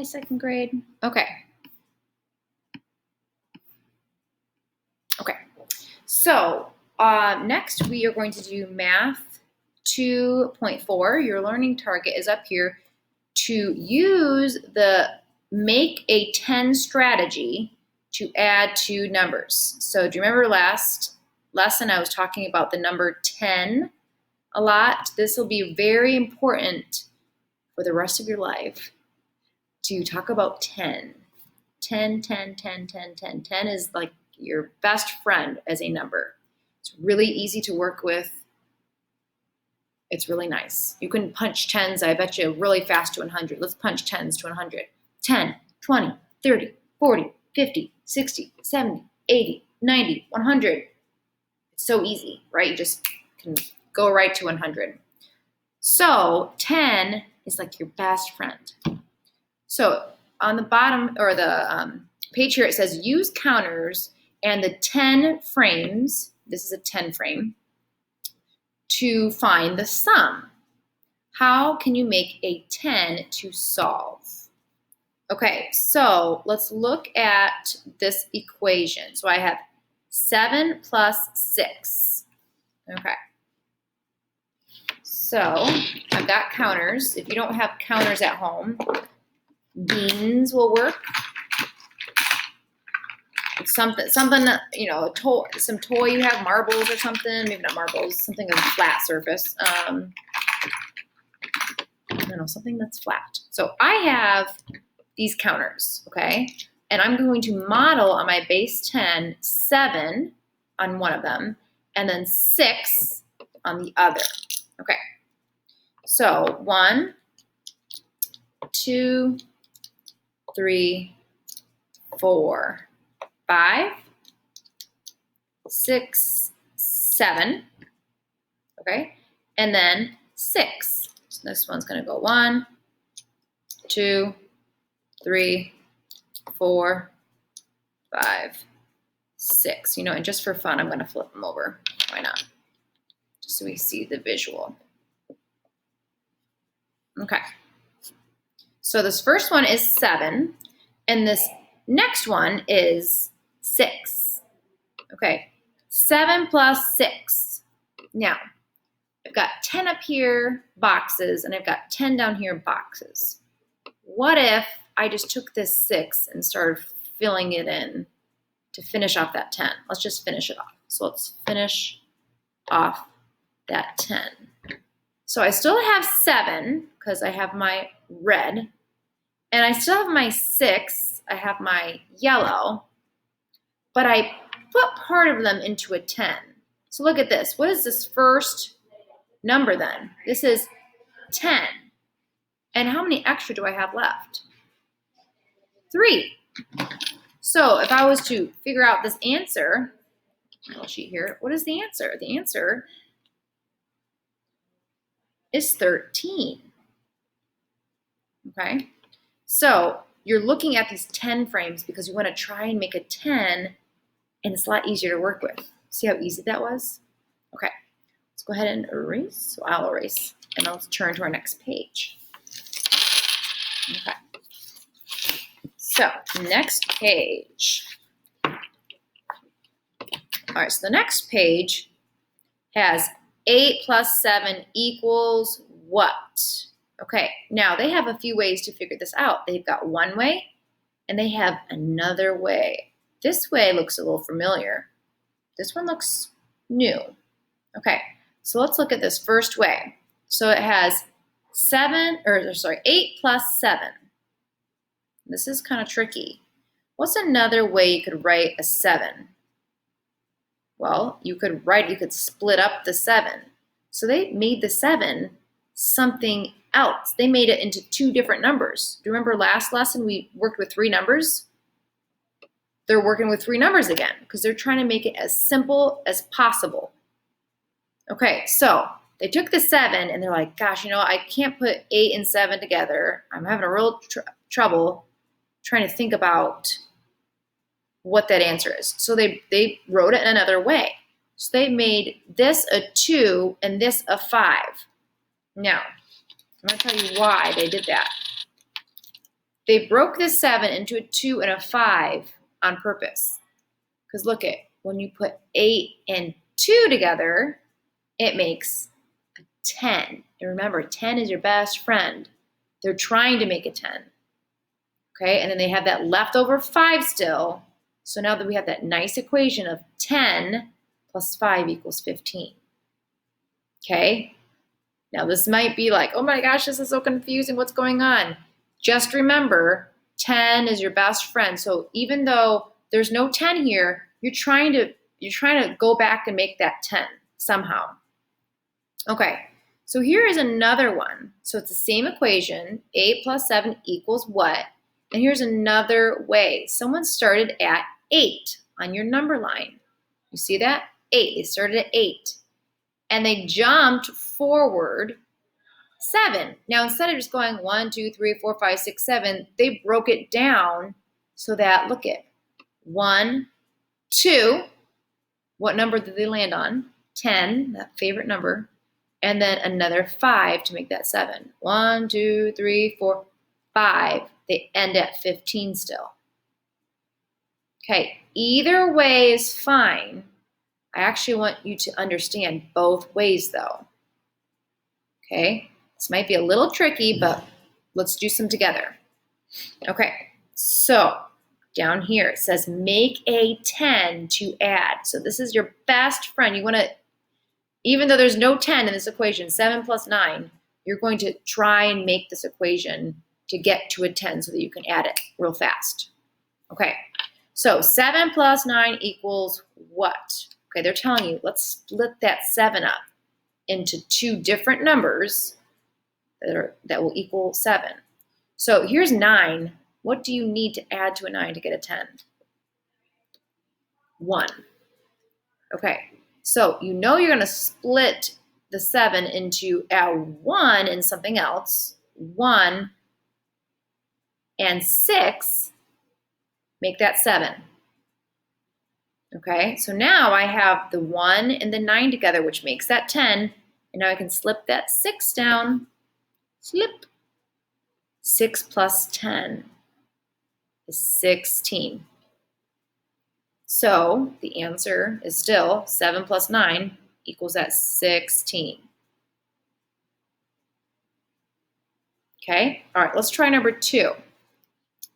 second grade. Okay. Okay. So next we are going to do math 2.4. Your learning target is up here to use the make a 10 strategy to add two numbers. So do you remember last lesson I was talking about the number 10 a lot? This will be very important for the rest of your life to talk about 10. 10, 10, 10, 10, 10. 10 is like your best friend as a number. It's really easy to work with. It's really nice. You can punch 10s, I bet you, really fast to 100. Let's punch 10s to 100. 10, 20, 30, 40, 50, 60, 70, 80, 90, 100. It's so easy, right? You just can go right to 100. So 10 is like your best friend. So on the bottom or the page here, it says use counters and the 10 frames. This is a 10 frame to find the sum. How can you make a 10 to solve? Okay, so let's look at this equation. So I have 7 plus 6. Okay. So I've got counters. If you don't have counters at home, beans will work. Something, you know, some toy you have, marbles or something. Maybe not marbles, something of a flat surface. I don't know, something that's flat. So I have these counters, okay? And I'm going to model on my base 10, 7 on one of them, and then 6 on the other. Okay. So 1, 2, 3, 4, 5, 6, 7. Okay. And then 6. So this one's going to go 1, 2, 3, 4, 5, 6. You know, and just for fun, I'm going to flip them over. Why not? Just so we see the visual. Okay. So this first one is 7, and this next one is 6. Okay. 7 plus 6. Now, I've got 10 up here, boxes, and I've got 10 down here, boxes. What if I just took this 6 and started filling it in to finish off that 10? Let's just finish it off. So let's finish off that 10. So I still have 7 because I have my red, and I still have my 6. I have my yellow, but I put part of them into a 10. So look at this. What is this first number then? This is 10. And how many extra do I have left? 3. So if I was to figure out this answer, my little sheet here, what is the answer? The answer is 13. Okay? So you're looking at these 10 frames because you want to try and make a 10, and it's a lot easier to work with. See how easy that was? Okay. Let's go ahead and erase. So I'll erase, and I'll turn to our next page. Okay. So next page. All right, so the next page has 8 plus 7 equals what? Okay, now they have a few ways to figure this out. They've got one way, and they have another way. This way looks a little familiar. This one looks new. Okay, so let's look at this first way. So it has 8 plus 7. This is kind of tricky. What's another way you could write a 7? Well, you could split up the 7. So they made the 7 something else. They made it into 2 different numbers. Do you remember last lesson we worked with 3 numbers? They're working with 3 numbers again because they're trying to make it as simple as possible. Okay, so they took the 7 and they're like, gosh, you know, I can't put 8 and 7 together. I'm having a real trouble trying to think about what that answer is. So they wrote it in another way. So they made this a 2 and this a 5. Now, I'm going to tell you why they did that. They broke this 7 into a 2 and a 5 on purpose. Because look at, when you put 8 and 2 together, it makes a 10. And remember, 10 is your best friend. They're trying to make a 10. Okay, and then they have that leftover 5 still. So now that we have that nice equation of 10 plus 5 equals 15. Okay, now this might be like, oh my gosh, this is so confusing. What's going on? Just remember, 10 is your best friend. So even though there's no 10 here, you're trying to go back and make that 10 somehow. Okay, so here is another one. So it's the same equation, 8 plus 7 equals what? And here's another way. Someone started at 8 on your number line. You see that? 8. They started at 8. And they jumped forward 7. Now, instead of just going 1, 2, 3, 4, 5, 6, 7, they broke it down so that, look at 1, 2. What number did they land on? 10, that favorite number. And then another 5 to make that 7. 1, 2, 3, 4, 5. They end at 15 still. Okay, either way is fine. I actually want you to understand both ways though. Okay, this might be a little tricky, but let's do some together. Okay, so down here it says make a 10 to add. So this is your best friend. You want to, even though there's no 10 in this equation, 7 plus 9, you're going to try and make this equation to get to a 10 so that you can add it real fast. Okay, so 7 plus 9 equals what? Okay, they're telling you, let's split that 7 up into 2 different numbers that will equal 7. So here's 9. What do you need to add to a 9 to get a 10? 1. Okay, so you know you're going to split the 7 into a 1 and something else. 1 and 6 make that 7. Okay, so now I have the 1 and the 9 together, which makes that 10. And now I can slip that 6 down. Slip. 6 plus 10 is 16. So the answer is still 7 plus 9 equals that 16. Okay, all right, let's try number 2.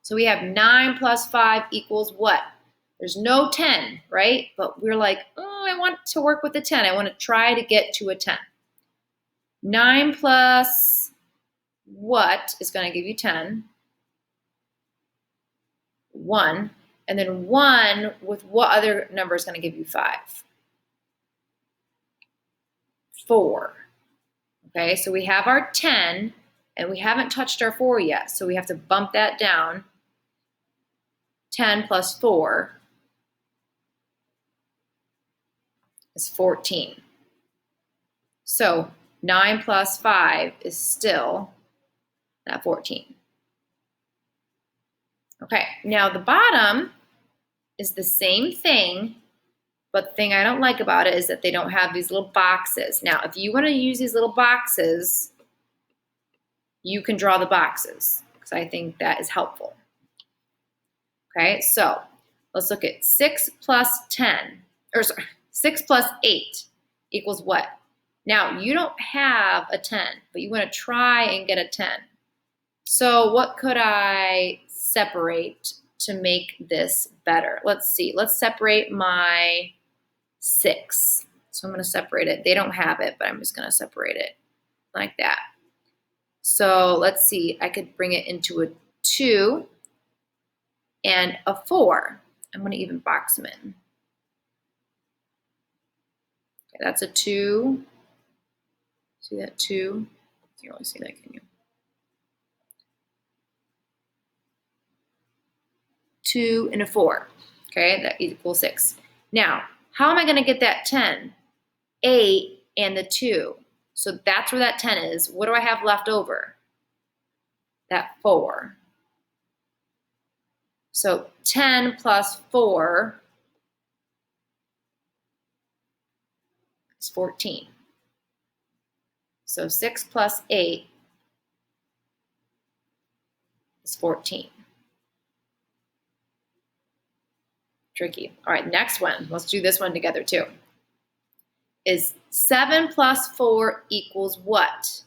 So we have 9 plus 5 equals what? There's no 10, right? But we're like, oh, I want to work with a 10. I want to try to get to a 10. 9 plus what is going to give you 10? 1. And then 1 with what other number is going to give you 5? 4. Okay, so we have our 10, and we haven't touched our 4 yet, so we have to bump that down. 10 plus 4 is 14. So 9 plus 5 is still that 14. Okay, now the bottom is the same thing, but the thing I don't like about it is that they don't have these little boxes. Now, if you want to use these little boxes, you can draw the boxes because I think that is helpful. Okay, so let's look at 6 plus 10, or sorry, 6 plus 8 equals what? Now, you don't have a 10, but you want to try and get a 10. So what could I separate to make this better? Let's see. Let's separate my 6. So I'm going to separate it. They don't have it, but I'm just going to separate it like that. So let's see. I could bring it into a 2 and a 4. I'm going to even box them in. Okay, that's a 2. See that 2? You can't really see that, can you? 2 and a 4. Okay, that equals 6. Now, how am I going to get that 10? 8 and the 2. So that's where that 10 is. What do I have left over? That 4. So 10 plus 4 is 14. So 6 plus 8 is 14. Tricky. All right, next one. Let's do this one together too. Is 7 plus 4 equals what?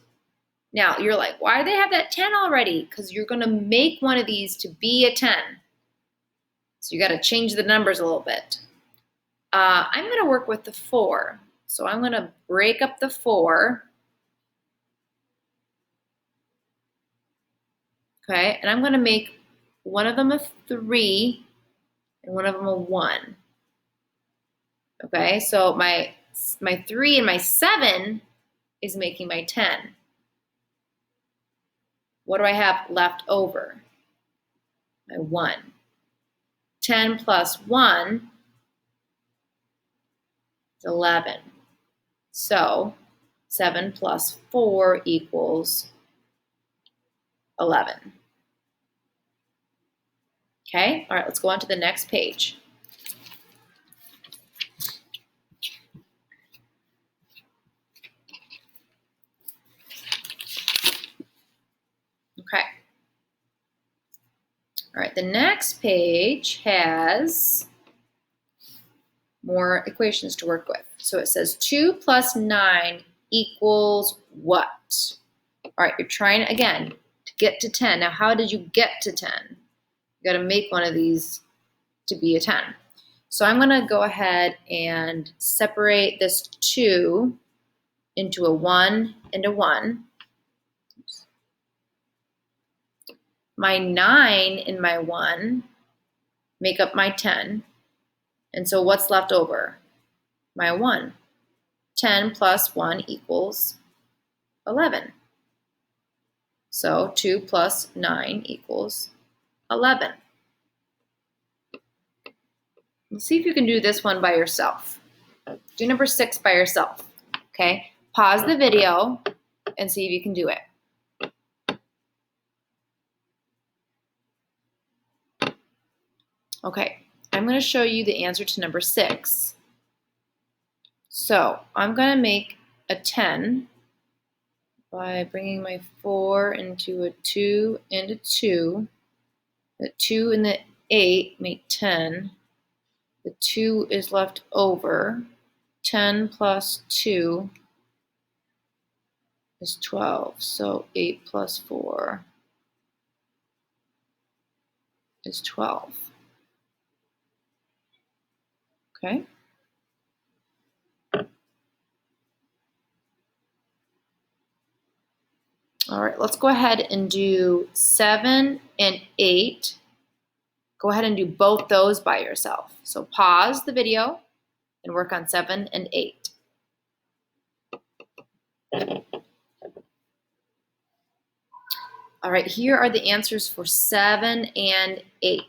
Now, you're like, why do they have that 10 already? Because you're going to make one of these to be a 10. So you got to change the numbers a little bit. I'm going to work with the 4. So I'm going to break up the 4. Okay, and I'm going to make one of them a 3 and one of them a 1. Okay, so my 3 and my 7 is making my 10. What do I have left over? My 1. 10 plus 1 is 11. So 7 plus 4 equals 11. Okay, all right, let's go on to the next page. Okay. All right, the next page has more equations to work with. So it says 2 plus 9 equals what? All right, you're trying again to get to 10. Now, how did you get to 10? You got to make one of these to be a 10. So I'm going to go ahead and separate this 2 into a 1 and a 1. My 9 and my 1 make up my 10. And so what's left over? My 1. 10 plus 1 equals 11. So 2 plus 9 equals 11. Let's see if you can do this one by yourself. Do number 6 by yourself, okay? Pause the video and see if you can do it. Okay, I'm going to show you the answer to number 6. So I'm going to make a 10 by bringing my 4 into a 2 and a 2. The 2 and the 8 make 10. The 2 is left over. 10 plus 2 is 12. So 8 plus 4 is 12. Okay. All right, let's go ahead and do 7 and 8. Go ahead and do both those by yourself. So pause the video and work on 7 and 8. All right, here are the answers for 7 and 8.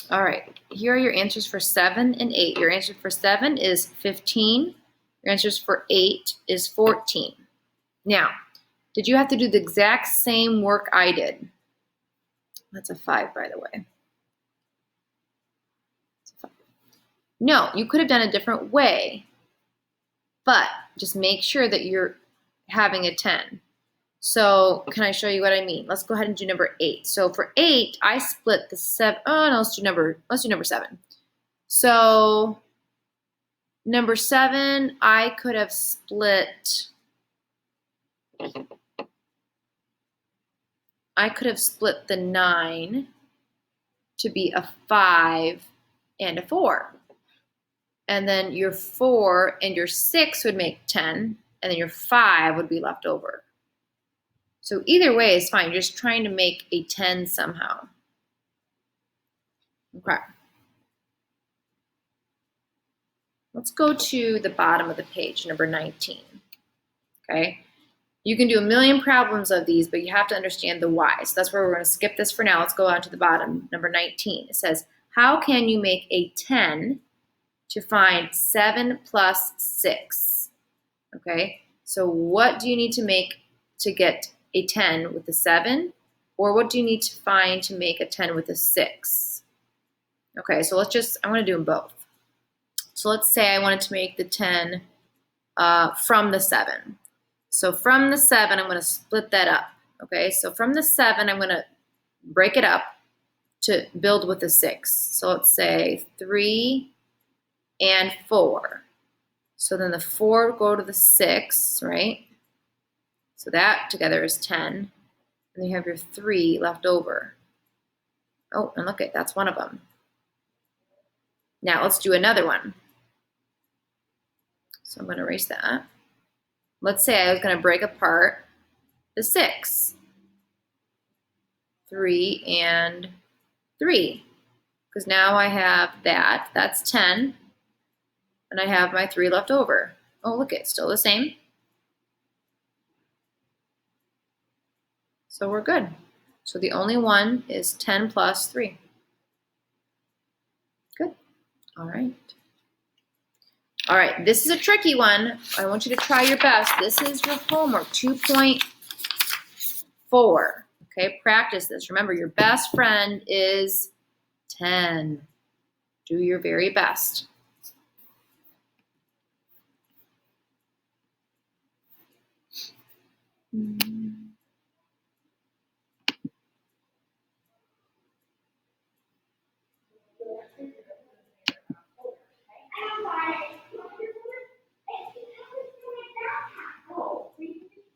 All right, here are your answers for 7 and 8. Your answer for 7 is 15. Your answers for 8 is 14. Now, did you have to do the exact same work I did? That's a 5, by the way. No, you could have done a different way, but just make sure that you're having a 10. So can I show you what I mean? Let's go ahead and do number 8. So for 8, I split the 7. Oh, no, let's do number 7. So number 7, I could have split. I could have split the 9 to be a 5 and a 4. And then your 4 and your 6 would make 10, and then your 5 would be left over. So either way is fine. You're just trying to make a 10 somehow. Okay. Let's go to the bottom of the page, number 19. Okay. You can do a million problems of these, but you have to understand the why. So that's where we're going to skip this for now. Let's go on to the bottom, number 19. It says, how can you make a 10 to find 7 plus 6? Okay, so what do you need to make to get a 10 with a 7? Or what do you need to find to make a 10 with a 6? Okay, so I'm going to do them both. So let's say I wanted to make the 10 from the 7. So from the 7, I'm going to split that up. Okay, so from the 7, I'm going to break it up to build with a 6. So let's say 3 and 4. So then the 4 go to the 6, right? So that together is 10. And you have your 3 left over. Oh, and look, that's one of them. Now let's do another one. So I'm going to erase that. Let's say I was going to break apart the 6. 3 and 3. Because now I have that. That's 10. And I have my 3 left over. Oh, look, it's still the same. So we're good. So the only one is 10 plus 3. Good. All right. All right, this is a tricky one. I want you to try your best. This is your homework, 2.4. Okay, practice this. Remember, your best friend is 10. Do your very best.